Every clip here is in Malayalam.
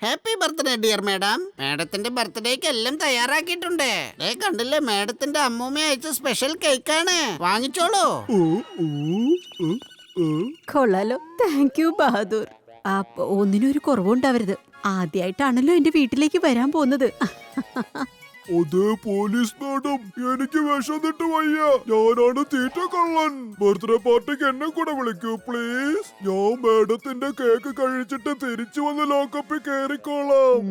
Happy birthday dear madam. മാഡത്തിന്റെ ബർത്ത്ഡേക്ക് എല്ലാം തയ്യാറാക്കിയിട്ടുണ്ട്. കണ്ടില്ലേ, മാഡത്തിന്റെ അമ്മൂമ്മ അയച്ച സ്പെഷ്യൽ കേക്കാണ്. വാങ്ങിച്ചോളൂ. കൊള്ളാലോ. Thank you Bahadur. ഒന്നിനൊരു കുറവുണ്ടാവരുത്. ആദ്യമായിട്ടാണല്ലോ എന്റെ വീട്ടിലേക്ക് വരാൻ പോകുന്നത്. അതെ പോലീസ് മാഡം, എനിക്ക് വിശന്നിട്ട് വയ്യ. ഞാനാണ് തീറ്റ കള്ളൻ. ബർത്ത്ഡേ പാർട്ടിക്ക് എന്നെ കൂടെ വിളിക്കൂ പ്ലീസ്. ഞാൻ മാഡത്തിന്റെ കേക്ക് കഴിച്ചിട്ട് തിരിച്ചു വന്ന് ലോക്കപ്പിൽ കേറിക്കോളാം.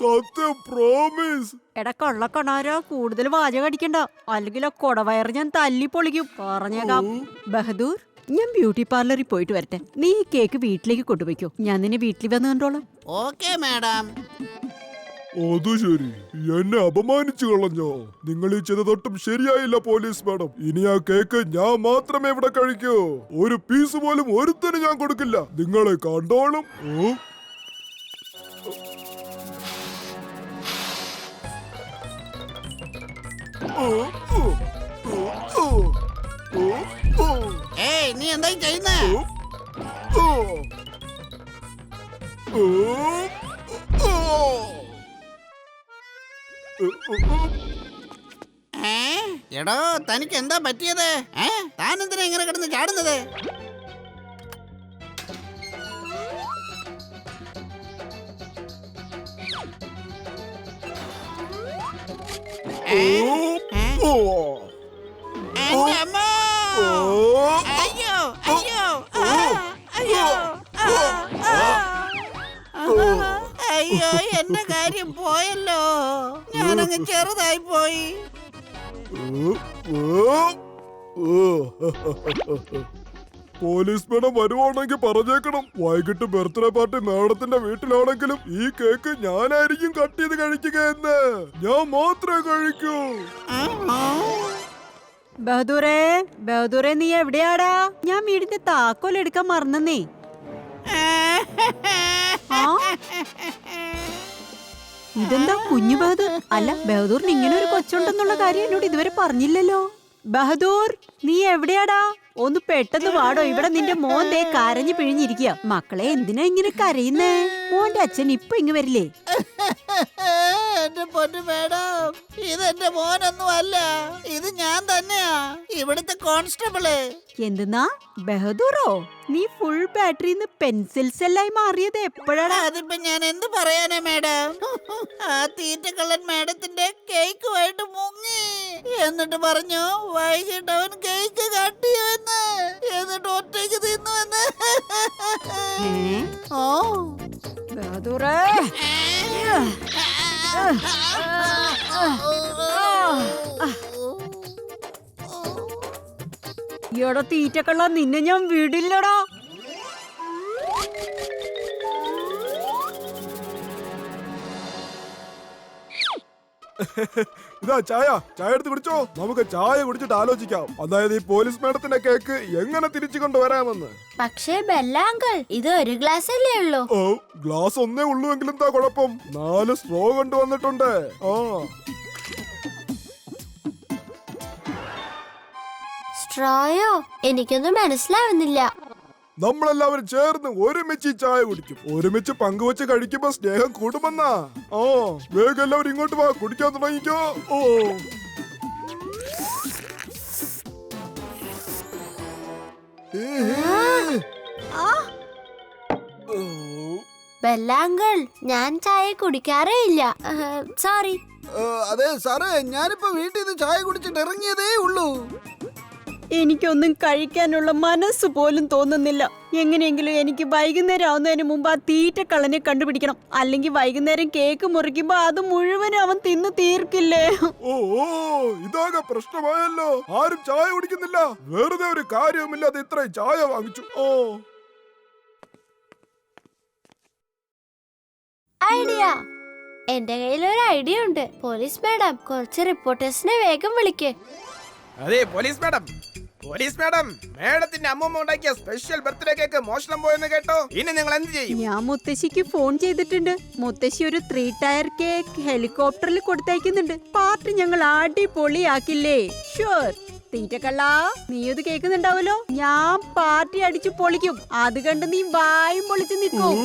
സത്യം, പ്രോമിസ്. എടാ കൊള്ളക്കൊണാരോ, കൂടുതൽ വാചകം അടിക്കണ്ട, അല്ലെങ്കിൽ ആ കൊടവയർ ഞാൻ തല്ലി പൊളിക്കും. പറഞ്ഞേക്കാം. ബഹദൂർ, ഞാൻ ബ്യൂട്ടി പാർലറിൽ പോയിട്ട് വരട്ടെ. നീ ഈ കേക്ക് വീട്ടിലേക്ക് കൊണ്ടുപോയിക്കോ. ഞാൻ നിന്നെ വീട്ടിൽ വന്ന് കണ്ടോളാം. Okay madam. അത് ശരി, എന്നെ അപമാനിച്ചു കളഞ്ഞോ? നിങ്ങൾ ഈ ചെയ്തൊട്ടും ശരിയായില്ല പോലീസ് മാഡം. ഇനി ആ കേക്ക് ഞാൻ മാത്രമേ ഇവിടെ കഴിക്കൂ. ഒരു പീസ് പോലും ഒരുത്തന് ഞാൻ കൊടുക്കില്ല. നിങ്ങളെ കണ്ടോളും. ഏയ്, നീ എന്തായി ചെയ്യുന്നേ? എടോ, തനിക്ക് എന്താ പറ്റിയത്? താനെന്തിനാ ഇങ്ങനെ കിടന്ന് ചാടുന്നത്? അയ്യോ അയ്യോ അയ്യോ അയ്യോ, എന്റെ കാര്യം പോയല്ലോ. ഞാനങ്ങ് ചെറുതായി പോയി. പോലീസ് മാഡം വരുവാണെങ്കിൽ പറഞ്ഞേക്കണം. വൈകിട്ട് ബർത്ത്ഡേ പാർട്ടി മാഡത്തിന്റെ വീട്ടിലാണെങ്കിലും ഈ കേക്ക് ഞാനായിരിക്കും കട്ട് ചെയ്ത് കഴിക്കുക എന്ന്. ഞാൻ മാത്രമേ കഴിക്കൂ. ബഹദൂറേ, ബഹദൂറേ, നീ എവിടെയാടാ? ഞാൻ വീടിന്റെ താക്കോൽ എടുക്കാൻ മറന്നേ. ഇതെന്താ കുഞ്ഞു ബഹദൂർ? അല്ല, ബഹദൂറിന് ഇങ്ങനെ ഒരു കൊച്ചുണ്ടെന്നുള്ള കാര്യം എന്നോട് ഇതുവരെ പറഞ്ഞില്ലല്ലോ. ബഹദൂർ, നീ എവിടെയാടാ? ഒന്ന് പെട്ടെന്ന് വാടോ. ഇവിടെ നിന്റെ മോൻ ദേ കരഞ്ഞു പിഴിഞ്ഞിരിക്കുക. മക്കളെ, എന്തിനാ ഇങ്ങനെ കരയുന്നേ? മോന്റെ അച്ഛൻ ഇപ്പൊ ഇങ്ങ് വരില്ലേ? എന്റെ പൊന്നു മേഡം, ഇതെന്റെ മോനൊന്നും അല്ല. ഇത് ഞാൻ തന്നെയാ, ഇവിടുത്തെ കോൺസ്റ്റബിള്. എന്തെന്നാ ബഹദൂറോ? നീ ഫുൾ ബാറ്ററിന്ന് പെൻസിൽ സെല്ലായി മാറിയത് എപ്പോഴാണ്? അതിപ്പോ ഞാൻ എന്ത് പറയാനാ മേഡം? ആ തീറ്റക്കള്ളൻ മേഡത്തിന്റെ കേക്കുമായിട്ട് മുങ്ങി. എന്നിട്ട് പറഞ്ഞു വൈകിട്ട് അവൻ കേക്ക് കട്ടിയെന്ന്. എന്നിട്ട് ഒറ്റയ്ക്ക് തിന്നുവെന്ന്. ഓ ബഹദൂറേ, ഈയോടെ തീറ്റക്കള്ള, നിന്നെ ഞാൻ വിടില്ലടാ. ഇതാ ചായ. ചായ എടുത്ത് കുടിച്ചോ. നമുക്ക് ചായ കുടിച്ചിട്ട് ആലോചിക്കാം. അതായത് ഈ പോലീസ് മാഡത്തിന്റെ കേക്ക് എങ്ങനെ തിരിച്ചു കൊണ്ടുവരാമെന്ന്. പക്ഷേ ബെല്ല അങ്കിൾ, ഇത് ഒരു ഗ്ലാസ് അല്ലേ ഉള്ളൂ? ഓ, ഗ്ലാസ് ഒന്നേ ഉള്ളൂ എങ്കിലും എന്താ കുഴപ്പം? 4 സ്ട്രോ കൊണ്ടുവന്നിട്ടുണ്ട്. സ്ട്രോയോ? എനിക്കൊന്നും മനസ്സിലാവുന്നില്ല. നമ്മളെല്ലാവരും ചേർന്ന് ഒരുമിച്ച് ചായ കുടിക്കും. ഒരുമിച്ച് പങ്കുവെച്ച് കഴിക്കുമ്പോ സ്നേഹം കൂടുമെന്നാ. വേഗം എല്ലാവരും ഇങ്ങോട്ട് വാ, കുടിക്കാൻ തുടങ്ങിക്കോ. ബെല്ല അങ്കിൾ, ഞാൻ ചായ കുടിക്കാറേ ഇല്ല. സോറി. അതെ സാറേ, ഞാനിപ്പോ വീട്ടിൽ നിന്ന് ചായ കുടിച്ചിട്ട് ഇറങ്ങിയതേ ഉള്ളൂ. എനിക്കൊന്നും കഴിക്കാനുള്ള മനസ്സ് പോലും തോന്നുന്നില്ല. എങ്ങനെയെങ്കിലും എനിക്ക് വൈകുന്നേരം ആവുന്നതിന് മുമ്പ് ആ തീറ്റക്കള്ളനെ കണ്ടുപിടിക്കണം. അല്ലെങ്കിൽ വൈകുന്നേരം കേക്ക് മുറിക്കുമ്പോ അത് മുഴുവനും അവൻ തിന്നു തീർക്കില്ലേ? ഇതാകെ പ്രശ്നമായല്ലോ. ആരും ചായ കുടിക്കുന്നില്ല. വെറുതെ ഒരു കാര്യവുമില്ലാതെ ഇത്രയും ചായ വാങ്ങിച്ചു. ഐഡിയ. എന്റെ കയ്യിൽ ഒരു ഐഡിയ ഉണ്ട്. പോലീസ് മാഡം, കുറച്ച് റിപ്പോർട്ടേഴ്സിനെ വേഗം വിളിക്ക്. അതെ പോലീസ് മാഡം, പോലീസ് മാഡം, മാഡത്തിന്റെ അമ്മൂമ്മ ഉണ്ടാക്കിയ സ്പെഷ്യൽ ബർത്ത്ഡേ കേക്ക് മോഷണം പോയെന്ന് കേട്ടോ. ഇനി നിങ്ങൾ എന്ത് ചെയ്യും? ഞാൻ മുത്തശ്ശിക്ക് ഫോൺ ചെയ്തിട്ടുണ്ട്. മുത്തശ്ശി ഒരു 3 ടയർ കേക്ക് ഹെലികോപ്റ്ററിൽ കൊടുത്തയക്കുന്നുണ്ട്. പാർട്ടി ഞങ്ങൾ അടിപൊളിയാക്കില്ലേ? ഷുവർ. തീറ്റക്കള്ള, നീ ഇത് കേൾക്കുന്നുണ്ടാവല്ലോ. ഞാൻ പാർട്ടി അടിച്ചു പൊളിക്കും. അത് കണ്ട് നീ വായും പൊളിച്ചു നിൽക്കും.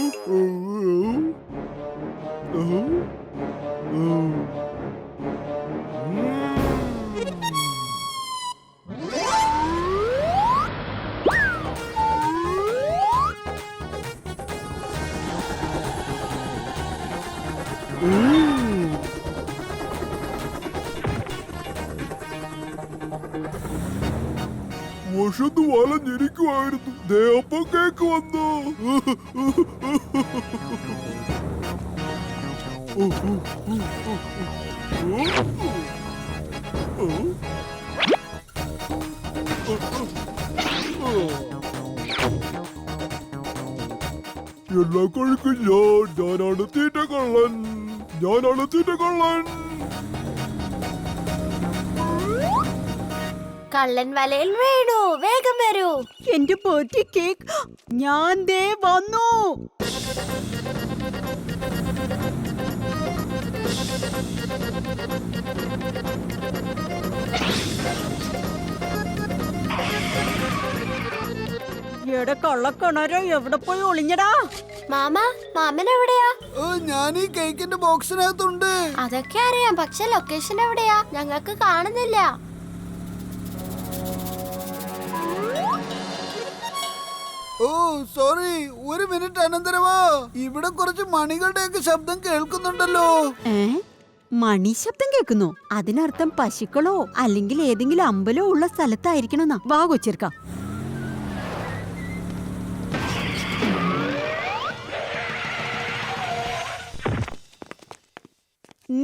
വശത്ത് വലഞ്ഞിരിക്കുവായിരുന്നു. ദേ അപ്പം കേക്ക് വന്നു. എല്ലാ കഴിക്കും ഞാനാണ് തീറ്റക്കള്ളൻ. ഞാനാണ് തീറ്റക്കള്ളൻ. കള്ളൻ വലയിൽ വീണു. വേഗം വരൂ. എന്റെ ബർത്ത്ഡേ കേക്ക് ഞാൻ ദേ വന്നു. എടെ കള്ളക്കണരോ, എവിടെ പോയി ഒളിഞ്ഞടാ? മാമൻ എവിടെയാ? ഞാൻ ഈ കേക്കിന്റെ ബോക്സിനകത്തുണ്ട്. അതൊക്കെ അറിയാം, പക്ഷെ ലൊക്കേഷൻ എവിടെയാ? ഞങ്ങൾക്ക് കാണുന്നില്ല. ഓ സോറി, ഒരു മിനിറ്റ് അനന്തരമാ. ഇവിടെ കുറച്ച് മണികളുടെയൊക്കെ ശബ്ദം കേൾക്കുന്നുണ്ടല്ലോ. മണി ശബ്ദം കേൾക്കുന്നു. അതിനർത്ഥം പശുക്കളോ അല്ലെങ്കിൽ ഏതെങ്കിലും അമ്പലോ ഉള്ള സ്ഥലത്തായിരിക്കണമെന്നാ. വാ കൊച്ചിർക്ക.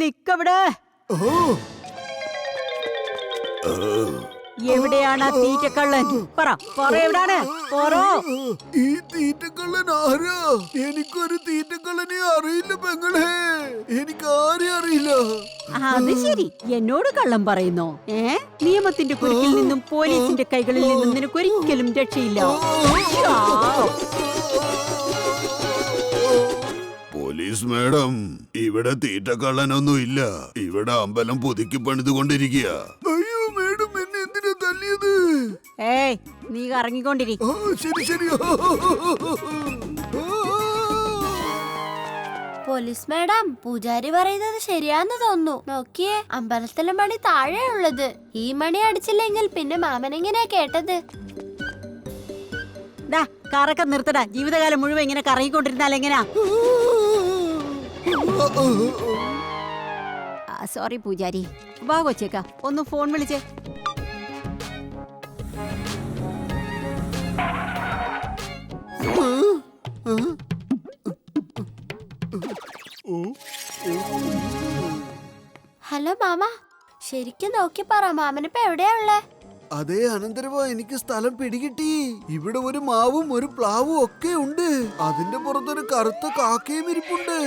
നിക്കവിടെ. എവിടെയാണ് ആ തീറ്റക്കള്ളൻ? പറ എവിടാണ്? ഈ തീറ്റക്കള്ളൻ ആരാ? എനിക്കൊരു തീറ്റക്കള്ളനെ അറിയില്ല പെങ്ങളെ. എനിക്ക് ആരെയും അറിയില്ല. അത് ശരി, എന്നോട് കള്ളം പറയുന്നോ? നിയമത്തിന്റെ കുരുക്കിൽ നിന്നും പോലീസിന്റെ കൈകളിൽ നിന്നും നിനക്കൊരിക്കലും രക്ഷയില്ല. പോലീസ് മാഡം, ഇവിടെ തീറ്റക്കള്ളനൊന്നും ഇല്ല. ഇവിടെ അമ്പലം പുതുക്കി പണിതുകൊണ്ടിരിക്കുക. അയ്യോ മാഡം, എന്നെ എന്തിനാ തല്ലിയത്? നീ കറങ്ങിക്കൊണ്ടിരി. ശരി ശരി. പോലീസ് മാഡം, പൂജാരി പറയുന്നത് ശരിയാന്ന് തോന്നുന്നു. നോക്കിയേ, അമ്പലത്തിലെ മണി താഴെ ഉള്ളത്. ഈ മണി അടിച്ചില്ലെങ്കിൽ പിന്നെ മാമനെങ്ങനെയാ കേട്ടത്? കറക്കം നിർത്തടാ. ജീവിതകാലം മുഴുവൻ ഇങ്ങനെ കറങ്ങിക്കൊണ്ടിരുന്നാൽ എങ്ങനാ? സോറി പൂജാരി. വാ കൊച്ചേക്ക, ഒന്ന് ഫോൺ വിളിച്ചേ. ഹലോ മാമ, ശരിക്കും നോക്കി പറ, മാമനിപ്പോ എവിടെയാ ഉള്ളേ? അതേ അനന്തരവോ, എനിക്ക് സ്ഥലം പിടികിട്ടി. ഇവിടെ ഒരു മാവും ഒരു പ്ലാവും ഒക്കെ ഉണ്ട്. അതിന്റെ പുറത്തൊരു കറുത്ത കാക്കയും ഇരിപ്പുണ്ട്.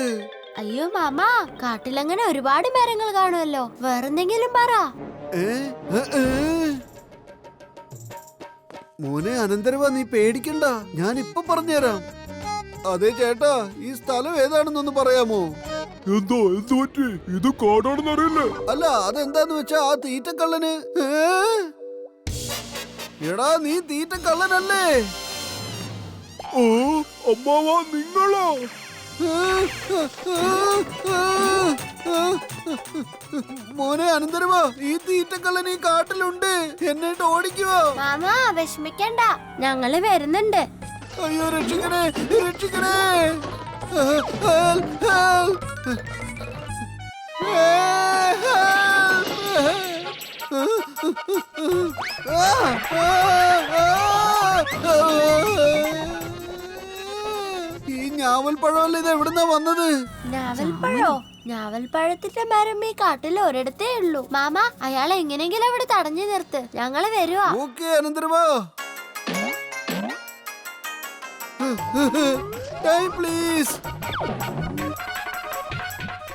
അയ്യോ മാമ, കാട്ടിലങ്ങനെ ഒരുപാട് മരങ്ങൾ കാണുമല്ലോ. വേറെന്തെങ്കിലും പറ. മോനെ അനന്തരവ, നീ പേടിക്കണ്ട, ഞാൻ ഇപ്പൊ പറഞ്ഞുതരാം. അതെ ചേട്ടാ, ഈ സ്ഥലം ഏതാണെന്നൊന്ന് പറയാമോ? എന്തോ എന്ത് പറ്റി? ഇത് കാടാണെന്ന് അറിയില്ലേ? അല്ല, അതെന്താന്ന് വെച്ചാ ആ തീറ്റക്കള്ളന്. എടാ, നീ തീറ്റക്കള്ളനല്ലേ? ഓ അമ്മാവാ, നിങ്ങളോ? മോനെ അനന്തരവ, ഈ തീറ്റക്കള്ളൻ ഈ കാട്ടിലുണ്ട്. എന്നിട്ട് ഓടിക്കുവോ? മാമ വിഷമിക്കണ്ട, ഞങ്ങള് വരുന്നുണ്ട്. അയ്യോ രക്ഷിക്കണേ, രക്ഷിക്കണേ. ഈ ഞാവൽപ്പഴമല്ലേ, ഇത് എവിടുന്നാ വന്നത്? ഞാവൽപ്പഴോ? ഞാവൽപ്പഴത്തിന്റെ മരം ഈ കാട്ടിൽ ഒരിടത്തേ ഉള്ളൂ. മാമ, അയാളെ എങ്ങനെയെങ്കിലും അവിടെ തടഞ്ഞു നിർത്ത്, ഞങ്ങള് വരുവാ. ഓക്കേ അനന്തരവാ. Time please.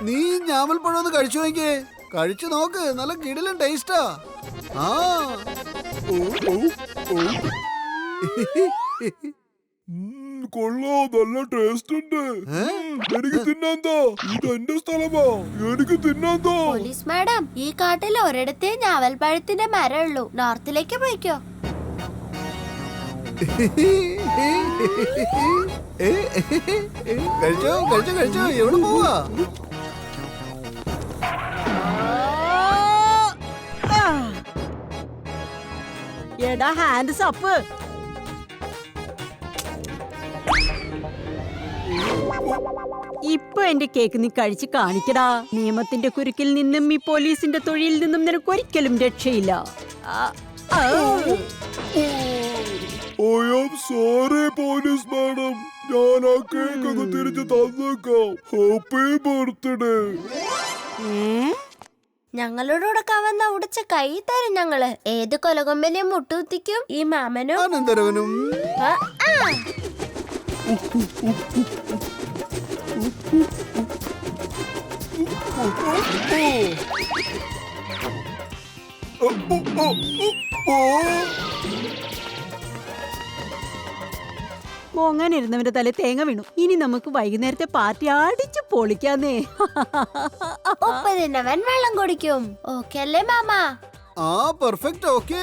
നീ ഞാവൽപ്പഴം ഒന്ന് കഴിച്ചു നോക്കിയേ. കഴിച്ചു നോക്ക്, നല്ല കിടിലൻ ടേസ്റ്റാ. ആ ഓ ഓ കൊള്ളാം, നല്ല ടേസ്റ്റ് ഉണ്ട്. എനിക്ക് തിന്നാന്താ, ഇത് എന്റെ സ്ഥലമാ, എനിക്ക് തിന്നാന്താ. പോലീസ് മാഡം, ഈ കാട്ടിൽ ഒരിടത്തേ ഞാവൽപ്പഴത്തിന്റെ മരം ഉള്ളൂ. നോർത്തിലേക്ക് പോയിക്കോ. കഴിച്ചോ കഴിച്ചോ കഴിച്ചോ, എവിടെ പോവാ? എടാ ഹാൻഡ്സ് അപ്പ്. ഇപ്പൊ എന്റെ കേക്ക് നീ കഴിച്ച് കാണിക്കടാ. നിയമത്തിന്റെ കുരുക്കിൽ നിന്നും ഈ പോലീസിന്റെ തൊഴിൽ നിന്നും നിനക്ക് ഒരിക്കലും രക്ഷയില്ല. I am sorry, police madam. ഞാൻ ആ കേക്ക് ഒക്കെ തിരിച്ചു തന്നേക്കാം. Happy birthday. ഞങ്ങളോടൊക്കെ വന്ന ഉടച്ച കൈ തരും ഞങ്ങള്. ഏത് കൊലകൊമ്പനെയും മുട്ടുകുത്തിക്കും ഈ മാമനും അനന്തരവനും. ആ, ആ. മോങ്ങാനിരുന്നവന്റെ തല തേങ്ങ വീണു. ഇനി നമുക്ക് വൈകുന്നേരത്തെ പാർട്ടി അടിച്ചു പൊളിക്കാന്നേ. ഉപ്പ് തിന്നവൻ വെള്ളം കുടിക്കും. ഓക്കെ അല്ലേ മാമ? ആ പെർഫെക്റ്റ്. ഓക്കേ.